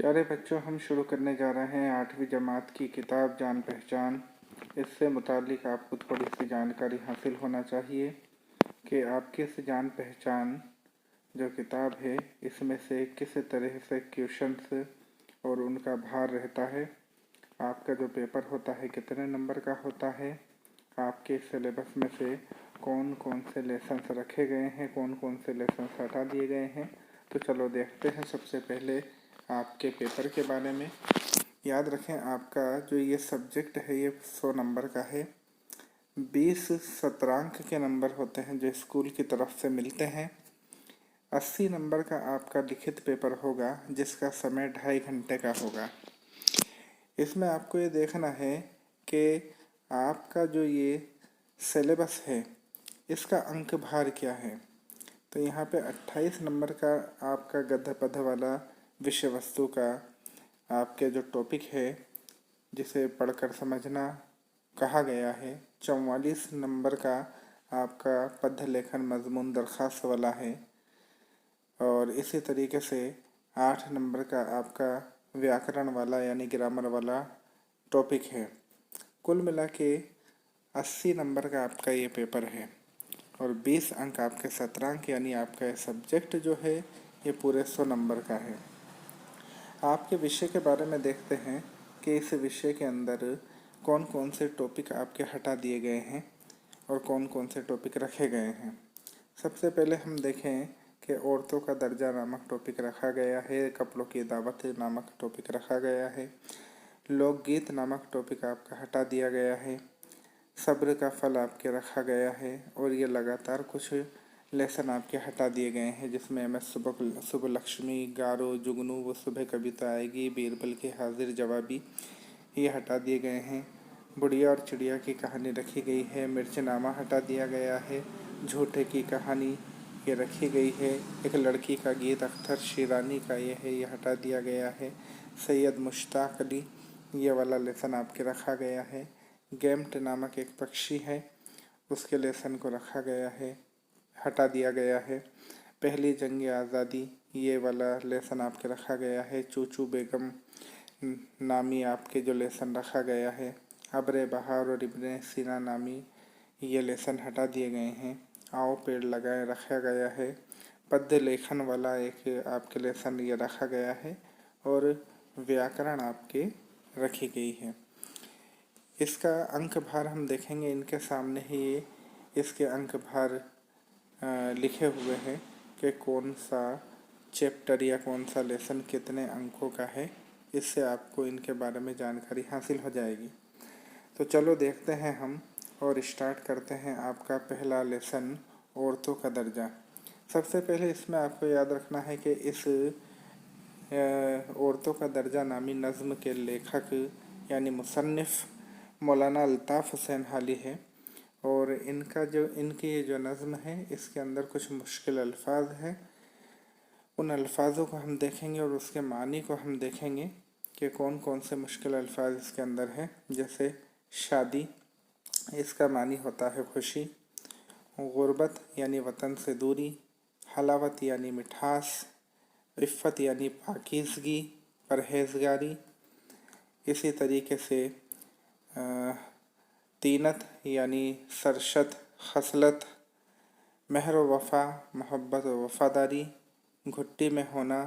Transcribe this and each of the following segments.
प्यारे बच्चों, हम शुरू करने जा रहे हैं 8वीं जमात की किताब जान पहचान। इससे मुतालिक आपको थोड़ी सी जानकारी हासिल होना चाहिए कि आपकी इस जान पहचान जो किताब है इसमें से किस तरह से क्वेश्चंस और उनका भार रहता है, आपका जो पेपर होता है कितने नंबर का होता है, आपके सिलेबस में से कौन कौन से लेसन्स रखे गए हैं, कौन कौन से लेसन्स हटा दिए गए हैं। तो चलो देखते हैं। सबसे पहले आपके पेपर के बारे में याद रखें, आपका जो ये सब्जेक्ट है ये 100 नंबर का है। 20 शतरांक के नंबर होते हैं जो स्कूल की तरफ से मिलते हैं। 80 नंबर का आपका लिखित पेपर होगा जिसका समय 2.5 घंटे का होगा। इसमें आपको ये देखना है कि आपका जो ये सिलेबस है इसका अंक भार क्या है। तो यहाँ पे 28 नंबर का आपका गद्य पद्य वाला विषय वस्तु का आपके जो टॉपिक है जिसे पढ़कर समझना कहा गया है। 44 नंबर का आपका पद्य लेखन मजमून दरख्वास्त वाला है। और इसी तरीके से 8 नंबर का आपका व्याकरण वाला यानी ग्रामर वाला टॉपिक है। कुल मिला के 80 नंबर का आपका ये पेपर है और 20 अंक आपके शतरांक यानी आपका ये सब्जेक्ट जो है ये पूरे 100 नंबर का है। आपके विषय के बारे में देखते हैं कि इस विषय के अंदर कौन कौन से टॉपिक आपके हटा दिए गए हैं और कौन कौन से टॉपिक रखे गए हैं। सबसे पहले हम देखें कि औरतों का दर्जा नामक टॉपिक रखा गया है, कपड़ों की दावत नामक टॉपिक रखा गया है, लोकगीत नामक टॉपिक आपका हटा दिया गया है, सब्र का फल आपके रखा गया है। और ये लगातार कुछ लेसन आपके हटा दिए गए हैं जिसमें एम.एस. सुब्बलक्ष्मी, गारो, जुगनू, वो सुबह कविता आएगी, बीरबल के हाजिर जवाबी ये हटा दिए गए हैं। बुढ़िया और चिड़िया की कहानी रखी गई है। मिर्चनामा हटा दिया गया है। झूठे की कहानी ये रखी गई है। एक लड़की का गीत अख्तर शिरानी का ये है, ये हटा दिया गया है। सैयद मुश्ताक अली ये वाला लेसन आपके रखा गया है। गेम्ट नामक एक पक्षी है उसके लेसन को रखा गया है, हटा दिया गया है। पहली जंग आज़ादी ये वाला लेसन आपके रखा गया है। चूचू बेगम नामी आपके जो लेसन रखा गया है। अब्र बहार और इब्ने सीना नामी ये लेसन हटा दिए गए हैं। आओ पेड़ लगाए रखा गया है। पद्य लेखन वाला एक आपके लेसन ये रखा गया है और व्याकरण आपके रखी गई है। इसका अंक भार हम देखेंगे, इनके सामने ही इसके अंक भार लिखे हुए हैं कि कौन सा चैप्टर या कौन सा लेसन कितने अंकों का है। इससे आपको इनके बारे में जानकारी हासिल हो जाएगी। तो चलो देखते हैं हम और स्टार्ट करते हैं आपका पहला लेसन औरतों का दर्जा। सबसे पहले इसमें आपको याद रखना है कि इस औरतों का दर्जा नामी नज़्म के लेखक यानी मुसन्निफ़ मौलाना अल्ताफ़ हुसैन हाली है। और इनकी जो नज़्म है इसके अंदर कुछ मुश्किल अल्फाज हैं। उन अल्फाजों को हम देखेंगे और उसके मानी को हम देखेंगे कि कौन कौन से मुश्किल अल्फाज इसके अंदर हैं। जैसे शादी, इसका मानी होता है खुशी। गुर्बत यानी वतन से दूरी। हलावत यानी मिठास। इफ़्फ़त यानी पाकीज़गी, परहेज़गारी। इसी तरीके से तीनत यानी सरशत, खसलत। महर व वफ़ा, मोहब्बत व वफ़ादारी। घुट्टी में होना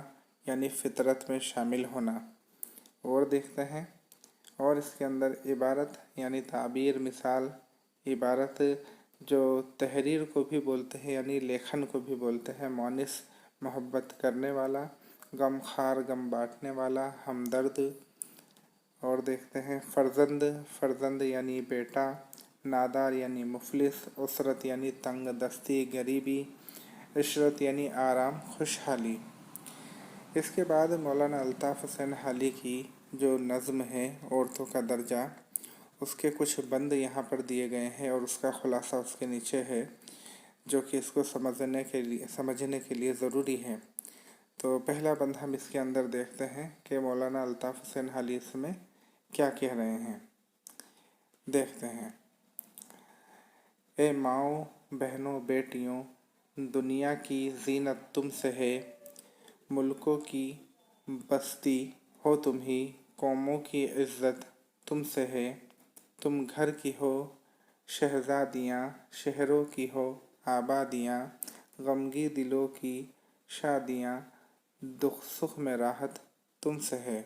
यानी फितरत में शामिल होना। और देखते हैं, और इसके अंदर इबारत यानी ताबीर, मिसाल। इबारत जो तहरीर को भी बोलते हैं यानी लेखन को भी बोलते हैं। मोनिस मोहब्बत करने वाला। गम खार गम बांटने वाला, हमदर्द। और देखते हैं फ़र्जंद, फ़र्जंद यानी बेटा। नादार यानी मुफलिस। उसरत यानी तंग दस्ती, गरीबी। इशरत यानी आराम, खुशहाली। इसके बाद मौलाना अल्ताफ़ हुसैन हाली की जो नज़्म है औरतों का दर्जा, उसके कुछ बंद यहाँ पर दिए गए हैं और उसका खुलासा उसके नीचे है जो कि इसको समझने के लिए ज़रूरी है। तो पहला बंद हम इसके अंदर देखते हैं कि मौलाना अल्ताफ़ हुसैन हाली इसमें क्या कह रहे हैं। देखते हैं। ए माओ, बहनों, बेटियों, दुनिया की जीनत तुमसे है। मुल्कों की बस्ती हो तुम ही कौमों की इज्जत तुमसे है। तुम घर की हो शहजादियाँ, शहरों की हो आबादियाँ, गमगी दिलों की शादियाँ, दुख सुख में राहत तुमसे है।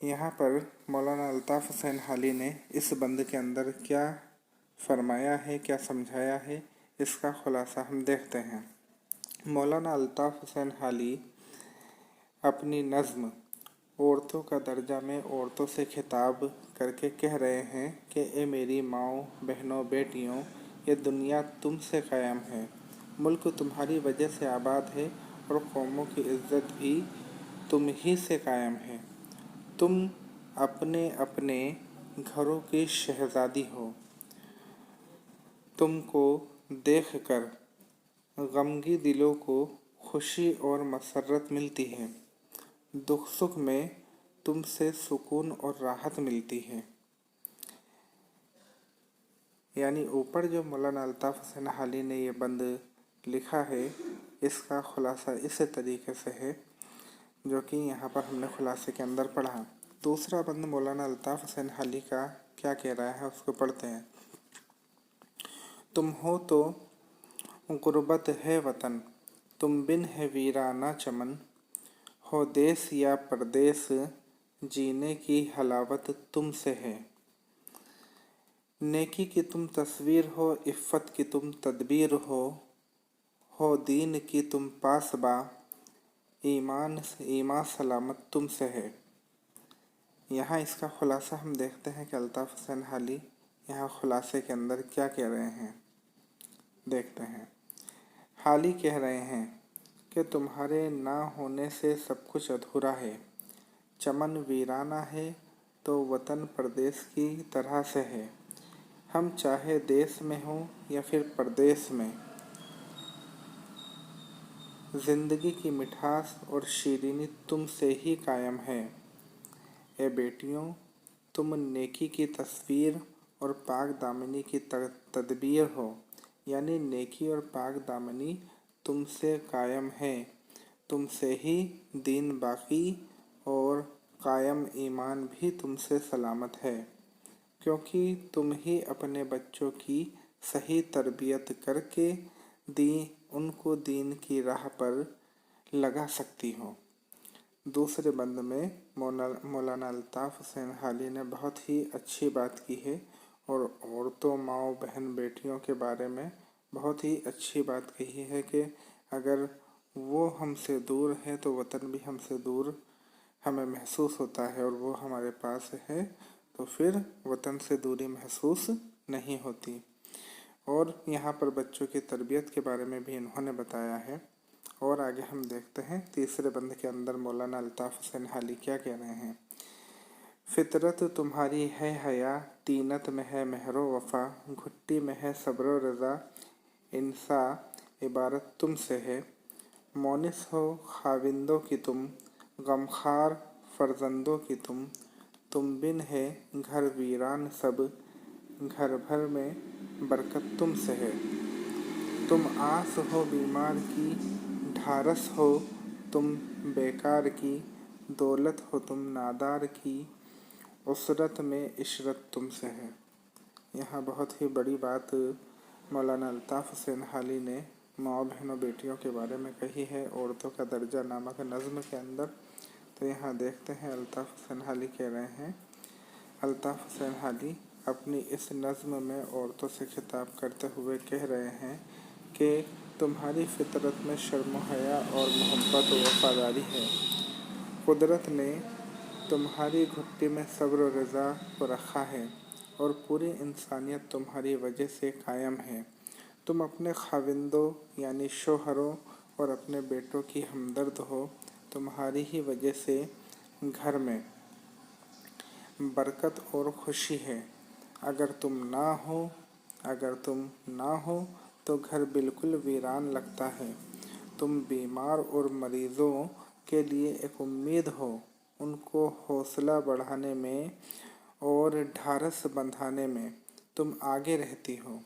यहाँ पर मौलाना अल्ताफ़ हुसैन हाली ने इस बंद के अंदर क्या फरमाया है, क्या समझाया है, इसका खुलासा हम देखते हैं। मौलाना अल्ताफ़ हुसैन हाली अपनी नज़्म औरतों का दर्जा में औरतों से खिताब करके कह रहे हैं कि ए मेरी माओ, बहनों, बेटियों, ये दुनिया तुमसे कायम है, मुल्क तुम्हारी वजह से आबाद है और कौमों की इज्जत भी तुम ही से कायम है। तुम अपने अपने घरों की शहजादी हो। तुमको देख कर गमगी दिलों को खुशी और मसरत मिलती है। दुख सुख में तुमसे सुकून और राहत मिलती है। यानी ऊपर जो मौलाना अल्ताफ़ हुसैन हाली ने ये बंद लिखा है, इसका खुलासा इस तरीके से है जो कि यहाँ पर हमने खुलासे के अंदर पढ़ा। दूसरा बंद मौलाना अल्ताफ़ हुसैन हाली का क्या कह रहा है, उसको पढ़ते हैं। तुम हो तो गुर्बत है वतन, तुम बिन है वीराना चमन, हो देश या परदेश, जीने की हलावत तुमसे है। नेकी की तुम तस्वीर हो, इफ़्फ़त की तुम तदबीर हो दीन की तुम पासबा, ईमान सलामत तुमसे है। यहाँ इसका खुलासा हम देखते हैं कि अल्ताफ़ हुसैन हाली यहाँ खुलासे के अंदर क्या कह रहे हैं, देखते हैं। हाली कह रहे हैं कि तुम्हारे ना होने से सब कुछ अधूरा है। चमन वीराना है तो वतन परदेश की तरह से है। हम चाहे देश में हों या फिर परदेश में, ज़िंदगी की मिठास और शीरीनी तुमसे ही कायम है। ए बेटियों, तुम नेकी की तस्वीर और पाक दामनी की तदबीर हो। यानी नेकी और पाक दामनी तुमसे कायम है, तुमसे ही दीन बाकी और कायम ईमान भी तुमसे सलामत है, क्योंकि तुम ही अपने बच्चों की सही तरबियत करके उनको दीन की राह पर लगा सकती हो। दूसरे बंद में मौलाना अल्ताफ़ हुसैन हाली ने बहुत ही अच्छी बात की है और औरतों, माओ, बहन, बेटियों के बारे में बहुत ही अच्छी बात कही है कि अगर वो हमसे दूर है तो वतन भी हमसे दूर हमें महसूस होता है, और वो हमारे पास है तो फिर वतन से दूरी महसूस नहीं होती। और यहाँ पर बच्चों की तरबियत के बारे में भी इन्होंने बताया है। और आगे हम देखते हैं तीसरे बंद के अंदर मौलाना अल्ताफ़ हुसैन हाली क्या कह रहे हैं। फितरत तुम्हारी है हया, तीनत में है मेहरो वफ़ा, घुट्टी में है सब्र रज़ा, इंसा इबारत तुमसे है। मोनिस हो खाविंदों की तुम, गमखार फर्जंदों की तुम बिन है घर वीरान सब, घर भर में बरकत तुमसे है। तुम आस हो बीमार की, ढारस हो तुम बेकार की, दौलत हो तुम नादार की, उसरत में इशरत तुमसे है। यहाँ बहुत ही बड़ी बात मौलाना अल्ताफ़ हुसैन हाली ने माँ, बहनों, बेटियों के बारे में कही है औरतों का दर्जा नामक नज़्म के अंदर। तो यहाँ देखते हैं अल्ताफ़ हुसैन हाली कह रहे हैं। अल्ताफ़ हुसैन हाली अपनी इस नज़्म में औरतों से खिताब करते हुए कह रहे हैं कि तुम्हारी फितरत में शर्म हया और मोहब्बत व वफ़ादारी है। कुदरत ने तुम्हारी घुट्टी में सब्र और रज़ा को रखा है और पूरी इंसानियत तुम्हारी वजह से कायम है। तुम अपने खाविंदों यानी शोहरों और अपने बेटों की हमदर्द हो। तुम्हारी ही वजह से घर में बरकत और खुशी है। अगर तुम ना हो तो घर बिल्कुल वीरान लगता है। तुम बीमार और मरीज़ों के लिए एक उम्मीद हो, उनको हौसला बढ़ाने में और ढारस बंधाने में तुम आगे रहती हो।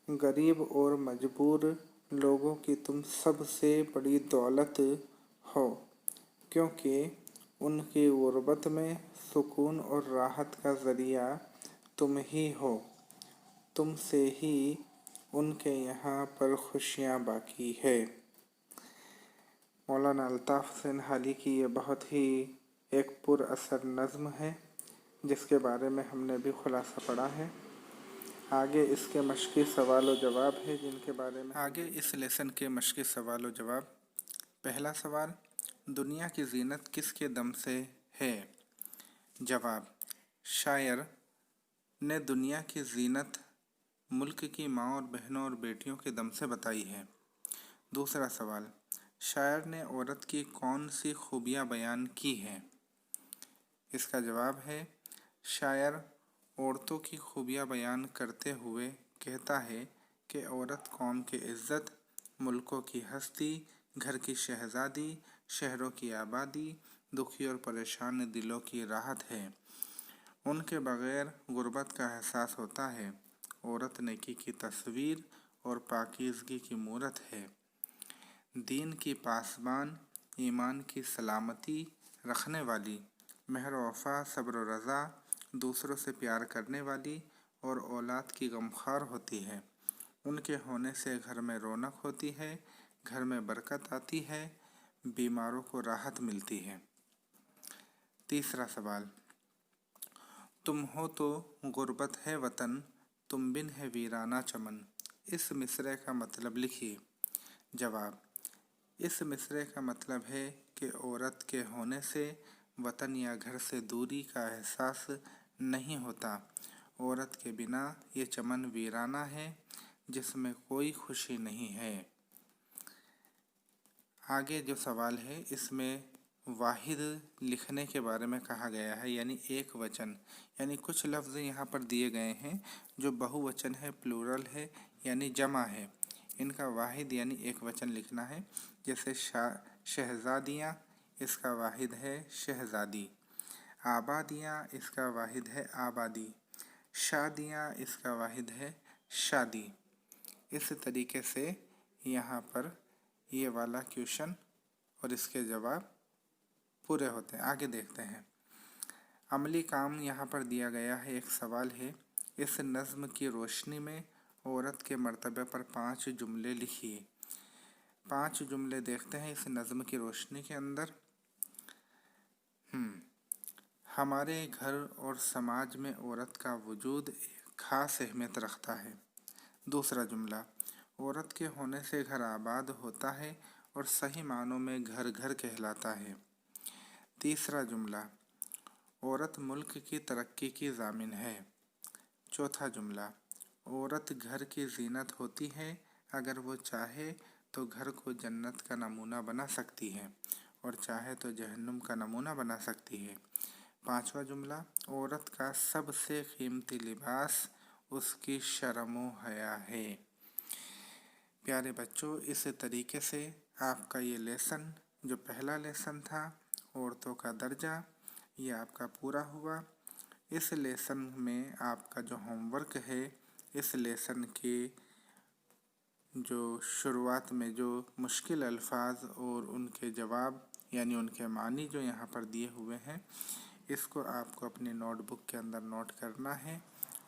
गरीब और मजबूर लोगों की तुम सबसे बड़ी दौलत हो, क्योंकि उनकी गुर्बत में सुकून और राहत का ज़रिया तुम ही हो। तुमसे ही उनके यहाँ पर खुशियाँ बाकी है। मौलाना अल्ताफ़ हुसैन हाली की ये बहुत ही एक पुरअसर नज़्म है, जिसके बारे में हमने भी खुलासा पढ़ा है। आगे इसके मश्की सवाल व जवाब है, जिनके बारे में आगे इस लेसन के मश्की सवाल व जवाब। पहला सवाल, दुनिया की ज़ीनत किसके दम से है? जवाब, शायर ने दुनिया की ज़ीनत मुल्क की माँ और बहनों और बेटियों के दम से बताई है। दूसरा सवाल, शायर ने औरत की कौन सी खूबियाँ बयान की हैं? इसका जवाब है, शायर औरतों की खूबियाँ बयान करते हुए कहता है कि औरत कौम की इज़्ज़त, मुल्कों की हस्ती, घर की शहज़ादी, शहरों की आबादी, दुखी और परेशान दिलों की राहत है। उनके बग़ैर गुर्बत का एहसास होता है। औरत नेकी की तस्वीर और पाकीज़गी की मूरत है। दीन की पासबान, ईमान की सलामती रखने वाली, मेहर वफ़ा, सब्र व रज़ा, दूसरों से प्यार करने वाली और औलाद की गमख्वार होती है। उनके होने से घर में रौनक होती है, घर में बरकत आती है, बीमारों को राहत मिलती है। तीसरा सवाल, तुम हो तो गुर्बत है वतन, तुम बिन है वीराना चमन। इस मिसरे का मतलब लिखिए। जवाब, इस मिसरे का मतलब है कि औरत के होने से वतन या घर से दूरी का एहसास नहीं होता। औरत के बिना ये चमन वीराना है, जिसमें कोई खुशी नहीं है। आगे जो सवाल है, इसमें वाहिद लिखने के बारे में कहा गया है, यानी एक वचन। यानी कुछ लफ्ज़ यहाँ पर दिए गए हैं जो बहुवचन है, प्लूरल है, यानी जमा है। इनका वाहिद यानी एक वचन लिखना है। जैसे शहज़ादियाँ, इसका वाहिद है शहज़ादी। आबादियाँ, इसका वाहिद है आबादी। शादियाँ, इसका वाहिद है शादी। इस तरीके से यहाँ पर ये वाला क्वेश्चन और इसके जवाब पूरे होते हैं। आगे देखते हैं। अमली काम यहाँ पर दिया गया है। एक सवाल है, इस नज़्म की रोशनी में औरत के मर्तबे पर 5 जुमले लिखिए। 5 जुमले देखते हैं इस नज़्म की रोशनी के अंदर। हमारे घर और समाज में औरत का वजूद एक ख़ास अहमियत रखता है। दूसरा जुमला, औरत के होने से घर आबाद होता है और सही मानों में घर घर कहलाता है। तीसरा जुमला, औरत मुल्क की तरक्की की ज़ामिन है। चौथा जुमला, औरत घर की ज़ीनत होती है, अगर वो चाहे तो घर को जन्नत का नमूना बना सकती है और चाहे तो जहन्नुम का नमूना बना सकती है। पांचवा जुमला, औरत का सबसे कीमती लिबास उसकी शर्म व हया है। प्यारे बच्चों, इस तरीके से आपका ये लेसन, जो पहला लेसन था औरतों का दर्जा, ये आपका पूरा हुआ। इस लेसन में आपका जो होमवर्क है, इस लेसन के जो शुरुआत में जो मुश्किल अल्फाज और उनके जवाब यानी उनके मानी जो यहाँ पर दिए हुए हैं, इसको आपको अपनी नोटबुक के अंदर नोट करना है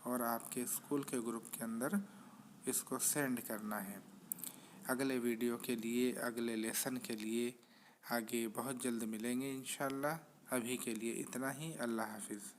और आपके स्कूल के ग्रुप के अंदर इसको सेंड करना है। अगले वीडियो के लिए, अगले लेसन के लिए आगे बहुत जल्द मिलेंगे इंशाल्लाह। अभी के लिए इतना ही। अल्लाह हाफिज़।